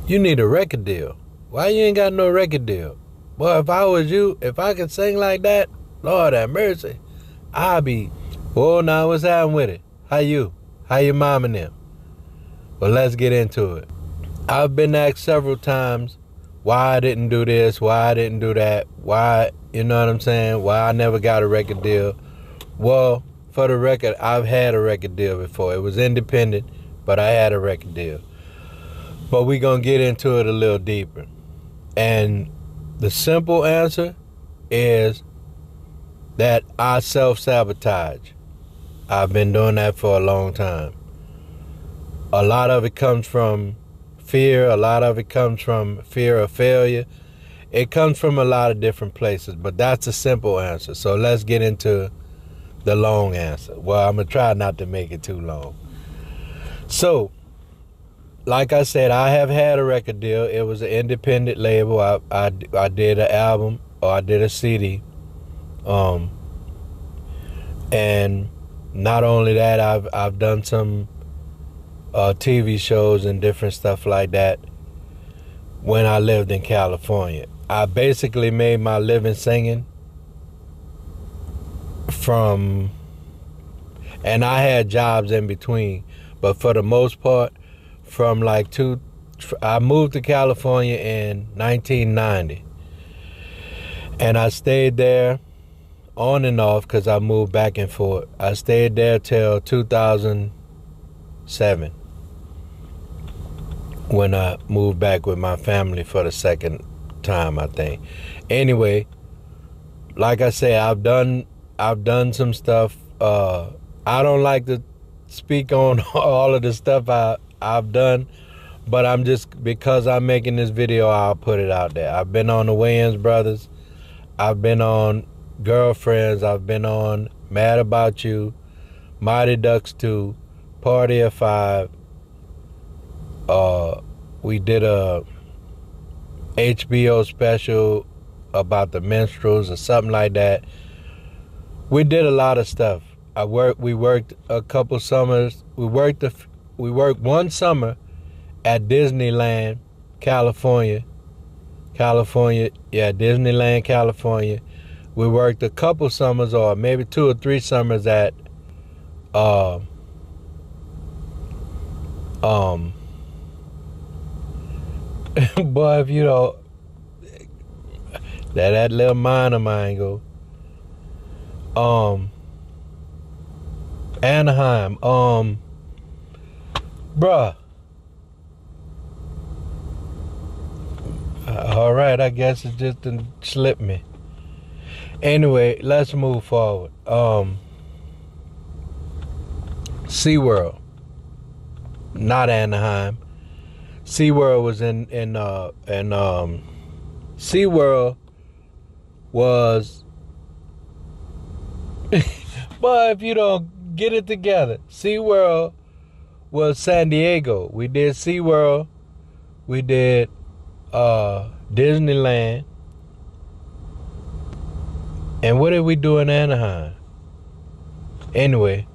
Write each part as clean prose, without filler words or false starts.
You need a record deal. Why you ain't got no record deal? Boy, if I was you, if I could sing like that, Lord have mercy, I'd be, oh, now what's happening with it? How you? How your mom and them? Well, let's get into it. I've been asked several times why I didn't do this, why I didn't do that, why, you know what I'm saying, why I never got a record deal. Well, for the record, I've had a record deal before. It was independent, but I had a record deal. But we're going to get into it a little deeper. And the simple answer is that I self-sabotage. I've been doing that for a long time. A lot of it comes from fear. A lot of it comes from fear of failure. It comes from a lot of different places, but that's a simple answer. So let's get into the long answer. Well, I'm going to try not to make it too long. So, like I said, I have had a record deal. It was an independent label. I did an album, or I did a CD. And not only that, I've done some TV shows and different stuff like that when I lived in California. I basically made my living singing and I had jobs in between, but for the most part, from I moved to California in 1990, and I stayed there on and off because I moved back and forth. I stayed there till 2007 when I moved back with my family for the second time, I think. Anyway, like I say, I've done some stuff. I don't like to speak on all of the stuff I've done, but because I'm making this video, I'll put it out there. I've been on the Wayans Brothers. I've been on Girlfriends. I've been on Mad About You, Mighty Ducks 2, Party of 5. We did a HBO special about the minstrels or something like that. We did a lot of stuff. We worked a couple summers. We worked one summer at Disneyland, California. Disneyland, California. We worked a couple summers, or maybe 2 or 3 summers at boy, if you don't, that little mind of mine go. Anaheim, bruh. All right, I guess it just didn't slip me. Anyway, let's move forward. SeaWorld, not Anaheim. SeaWorld was in SeaWorld was but if you don't get it together, SeaWorld was San Diego. We did SeaWorld, we did Disneyland, and what did we do in Anaheim? Anyway,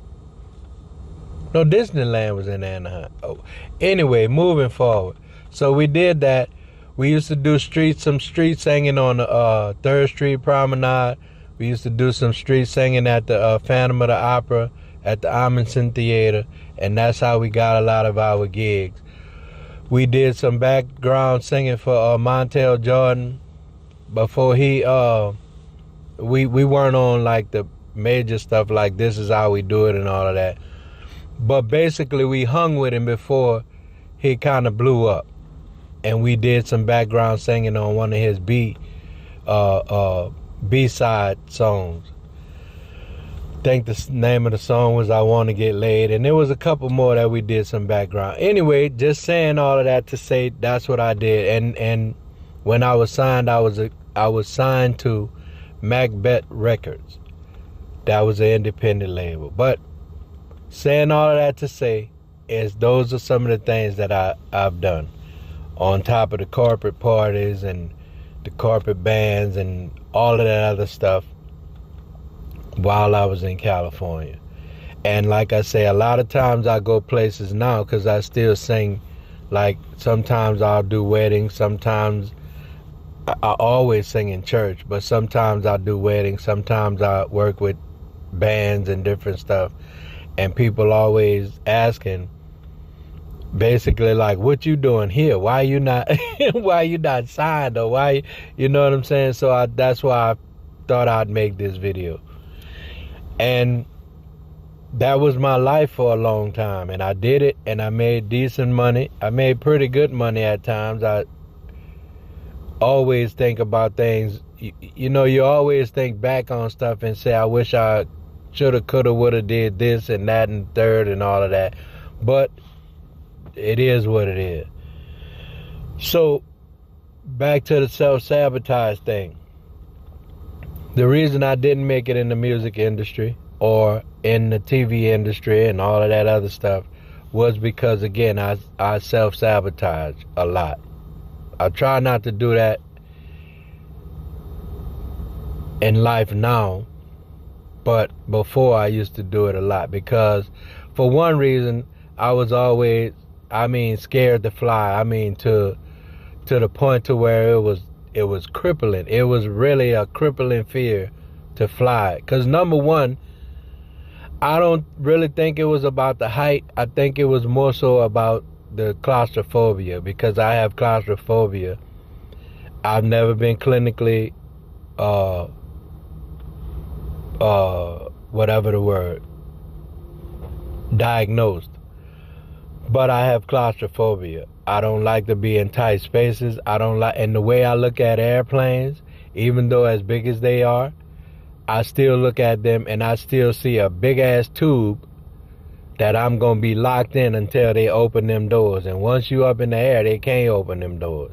no, Disneyland was in Anaheim. Oh, anyway, moving forward. So we did that. We used to do some street singing on the 3rd Street Promenade. We used to do some street singing at the Phantom of the Opera, at the Amundsen Theater, and that's how we got a lot of our gigs. We did some background singing for Montel Jordan before we weren't on like the major stuff like This Is How We Do It and all of that. But basically we hung with him before he kind of blew up. And we did some background singing on one of his B-side songs. I think the name of the song was I Want to Get Laid. And there was a couple more that we did some background. Anyway, just saying all of that to say that's what I did. And when I was signed, I was signed to Macbeth Records. That was an independent label. But saying all of that to say is those are some of the things that I've done. On top of the corporate parties and the corporate bands and all of that other stuff while I was in California. And like I say, a lot of times I go places now because I still sing Like sometimes I'll do weddings, sometimes I always sing in church, but sometimes I do weddings, sometimes I work with bands and different stuff, and people always asking basically like, what you doing here? Why you not why you not signed, or why, you know what I'm saying? So that's why I thought I'd make this video. And that was my life for a long time, and I did it, and I made decent money. I made pretty good money at times. I always think about things, you know, you always think back on stuff and say, I wish I shoulda, coulda, woulda did this and that and third and all of that. But it is what it is. So back to the self-sabotage thing. The reason I didn't make it in the music industry or in the TV industry and all of that other stuff was because, again, I self-sabotage a lot. I try not to do that in life now, but before I used to do it a lot, because for one reason, I was always, scared to fly. To the point to where it was crippling. It was really a crippling fear to fly. Because number one, I don't really think it was about the height. I think it was more so about the claustrophobia, because I have claustrophobia. I've never been clinically, whatever the word, diagnosed. But I have claustrophobia. I don't like to be in tight spaces. And the way I look at airplanes, even though as big as they are, I still look at them and I still see a big ass tube that I'm going to be locked in until they open them doors. And once you up in the air, they can't open them doors.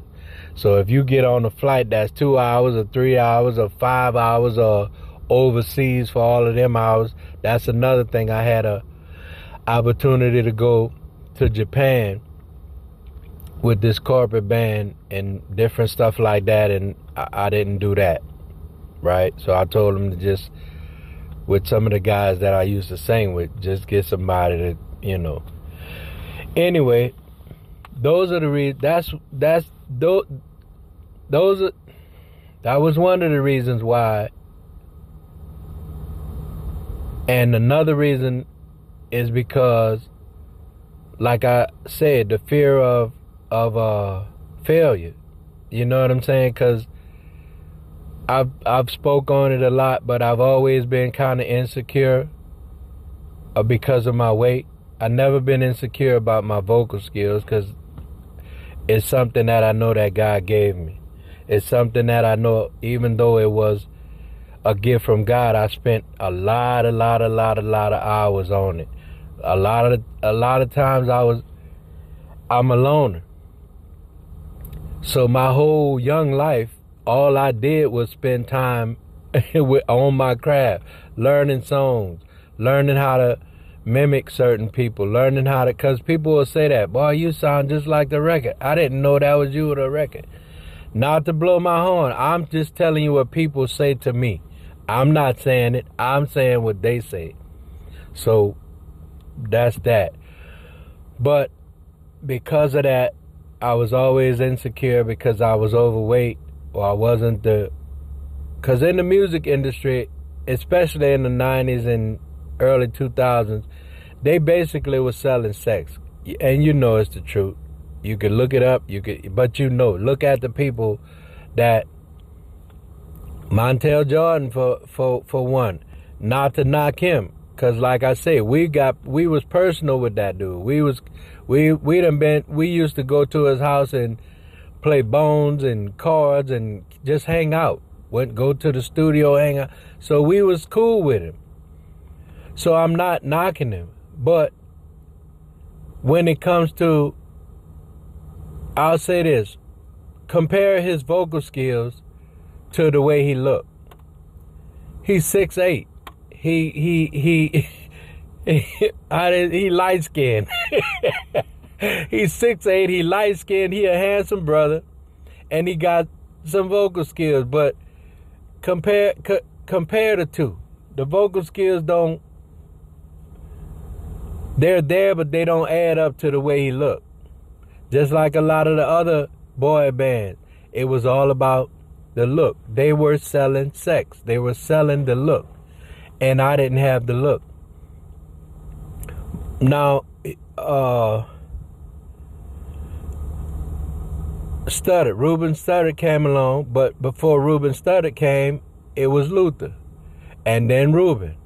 So if you get on a flight that's 2 hours or 3 hours or 5 hours or overseas for all of them hours, that's another thing. I had a opportunity to go to Japan with this corporate band and different stuff like that, and I didn't do that, right? So I told them to just, with some of the guys that I used to sing with, just get somebody to, you know. Anyway, those are the reasons. That was one of the reasons why. And another reason is because, like I said, the fear of failure. You know what I'm saying? Because I've spoke on it a lot, but I've always been kind of insecure because of my weight. I've never been insecure about my vocal skills, because it's something that I know that God gave me. It's something that I know, even though it was a gift from God, I spent a lot of hours on it. A lot of times I'm a loner. So my whole young life, all I did was spend time on my craft, learning songs, learning how to mimic certain people, learning how to, because people will say that, boy, you sound just like the record. I didn't know that was you with the record. Not to blow my horn, I'm just telling you what people say to me. I'm not saying it, I'm saying what they say. So that's that. But because of that, I was always insecure because I was overweight, or I wasn't because in the music industry, especially in the 90s and early 2000s, they basically were selling sex. And you know it's the truth. You could look it up, but look at the people that, Montel Jordan for one, not to knock him, because like I say, we was personal with that dude. We used to go to his house and play bones and cards and just hang out. Go to the studio, hang out. So we was cool with him. So I'm not knocking him. But when it comes to, I'll say this, compare his vocal skills to the way he looked. He's 6'8". He light skinned. He's 6'8", he light skinned, he a handsome brother, and he got some vocal skills, but compare the two. The vocal skills they're there, but they don't add up to the way he looked. Just like a lot of the other boy bands, it was all about the look. They were selling sex. They were selling the look. And I didn't have the look. Now, Ruben Studdard came along, but before Ruben Studdard came, it was Luther, and then Ruben,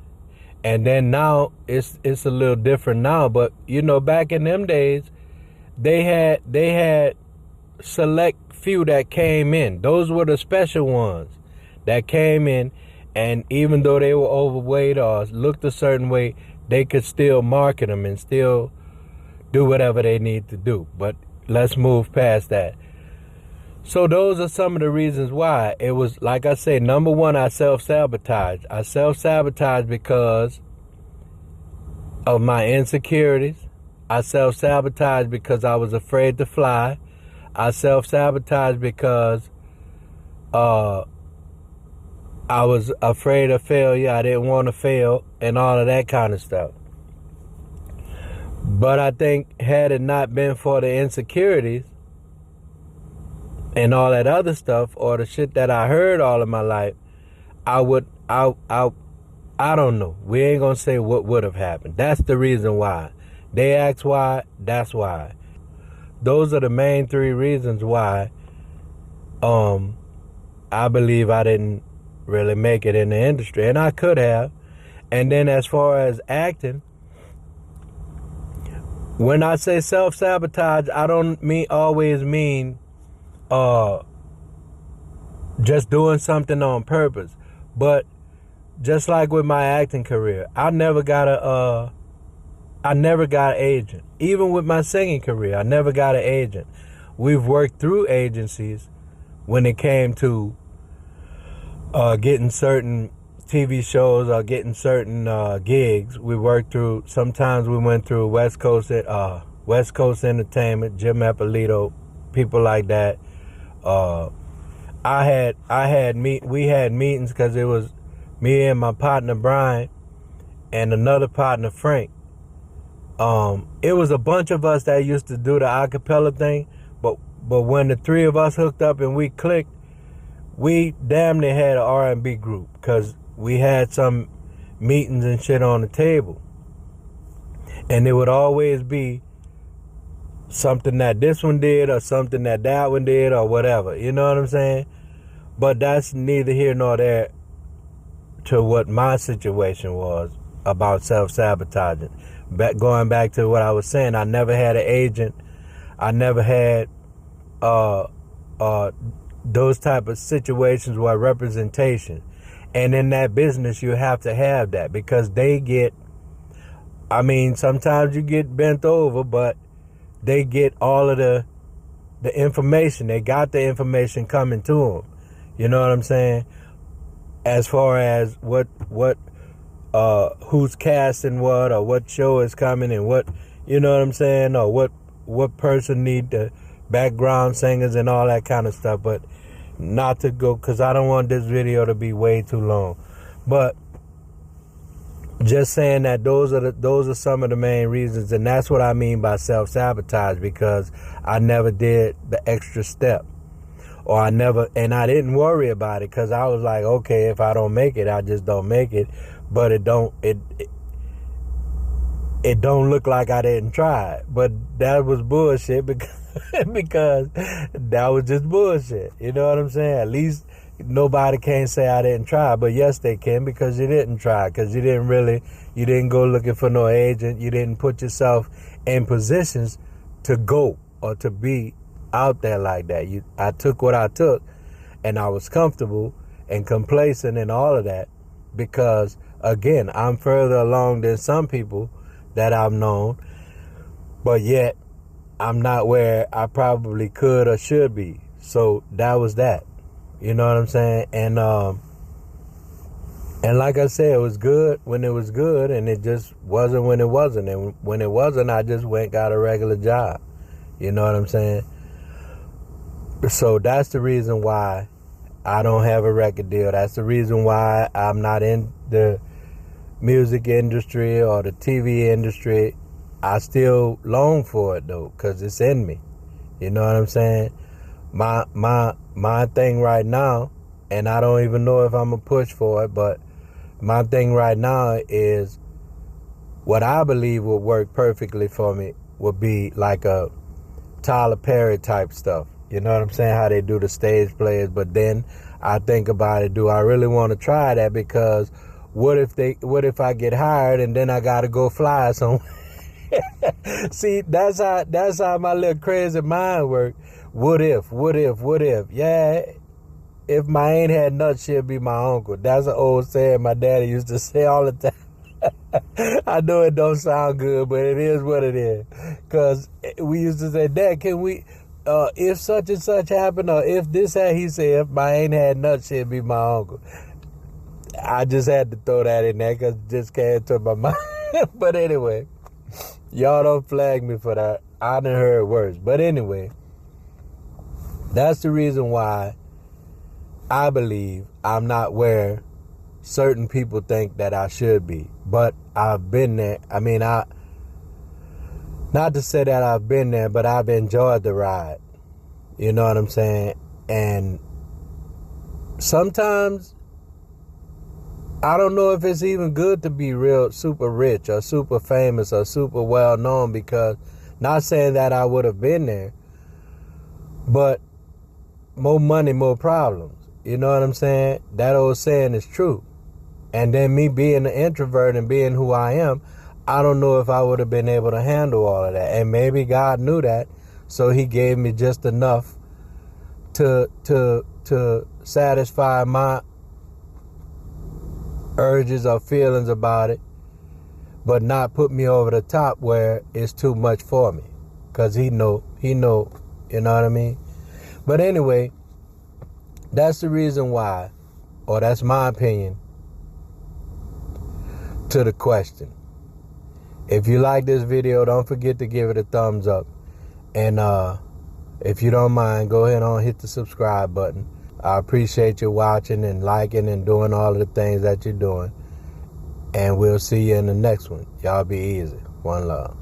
and then now it's a little different now. But you know, back in them days, they had select few that came in. Those were the special ones that came in, and even though they were overweight or looked a certain way, they could still market them and still do whatever they need to do. But let's move past that. So those are some of the reasons why. It was, like I say, number one, I self-sabotaged. I self-sabotaged because of my insecurities. I self-sabotaged because I was afraid to fly. I self-sabotaged because I was afraid of failure. I didn't want to fail and all of that kind of stuff. But I think had it not been for the insecurities and all that other stuff, or the shit that I heard all of my life, I don't know. We ain't gonna say what would have happened. That's the reason why. They ask why, that's why. Those are the main three reasons why I believe I didn't really make it in the industry. And I could have. And then as far as acting, when I say self-sabotage, I don't always mean just doing something on purpose. But just like with my acting career, I never got an agent. Even with my singing career, I never got an agent. We've worked through agencies when it came to getting certain TV shows or getting certain gigs. We worked through, sometimes we went through West Coast Entertainment, Jim Eppolito, people like that. We had meetings because it was me and my partner Brian and another partner Frank. It was a bunch of us that used to do the acapella thing, but when the three of us hooked up and we clicked, we damn near had an R&B group because we had some meetings and shit on the table. And it would always be something that this one did or something that one did or whatever. You know what I'm saying? But that's neither here nor there to what my situation was about self-sabotaging. Going back to what I was saying, I never had an agent. I never had those type of situations where representation. And in that business, you have to have that because sometimes you get bent over, but they get all of the information. They got the information coming to them. You know what I'm saying? As far as who's casting what, or what show is coming, and what, you know what I'm saying, or what person need the background singers and all that kind of stuff. But not to go, because I don't want this video to be way too long. But just saying that those are some of the main reasons, and that's what I mean by self-sabotage, because I never did the extra step, or I didn't worry about it, because I was like, okay, if I don't make it, I just don't make it. But it don't look like I didn't try. But that was bullshit because that was just bullshit. You know what I'm saying? At least nobody can say I didn't try, but yes, they can, because you didn't try, because you didn't go looking for no agent. You didn't put yourself in positions to go or to be out there like that. I took what I took, and I was comfortable and complacent and all of that, because again, I'm further along than some people that I've known, but yet I'm not where I probably could or should be. So that was that. You know what I'm saying? And like I said, it was good when it was good, and it just wasn't when it wasn't. And when it wasn't, I just went got a regular job. You know what I'm saying? So that's the reason why I don't have a record deal. That's the reason why I'm not in the music industry or the TV industry. I still long for it though, because it's in me. You know what I'm saying? My thing right now, and I don't even know if I'm gonna push for it, but my thing right now is what I believe would work perfectly for me would be like a Tyler Perry type stuff. You know what I'm saying? How they do the stage plays, but then I think about it, do I really want to try that? Because what if I get hired and then I gotta go fly somewhere? See, that's how my little crazy mind works. What if? Yeah, if my ain't had nuts, she'll be my uncle. That's an old saying my daddy used to say all the time. I know it don't sound good, but it is what it is. Because we used to say, Dad, can we, if such and such happened, or if this had, he said, if my ain't had nuts, she'll be my uncle. I just had to throw that in there because it just came to my mind. But anyway, y'all don't flag me for that. I done heard worse. But anyway, that's the reason why I believe I'm not where certain people think that I should be. But I've been there. I mean, not to say that I've been there, but I've enjoyed the ride. You know what I'm saying? And sometimes I don't know if it's even good to be real super rich or super famous or super well known, because not saying that I would have been there, but more money, more problems. You know what I'm saying? That old saying is true. And then me being an introvert and being who I am, I don't know if I would have been able to handle all of that. And maybe God knew that, so he gave me just enough to satisfy my urges or feelings about it, but not put me over the top where it's too much for me. Because he know, you know what I mean? But anyway, that's the reason why, or that's my opinion to the question. If you like this video, don't forget to give it a thumbs up. And if you don't mind, go ahead and hit the subscribe button. I appreciate you watching and liking and doing all of the things that you're doing. And we'll see you in the next one. Y'all be easy. One love.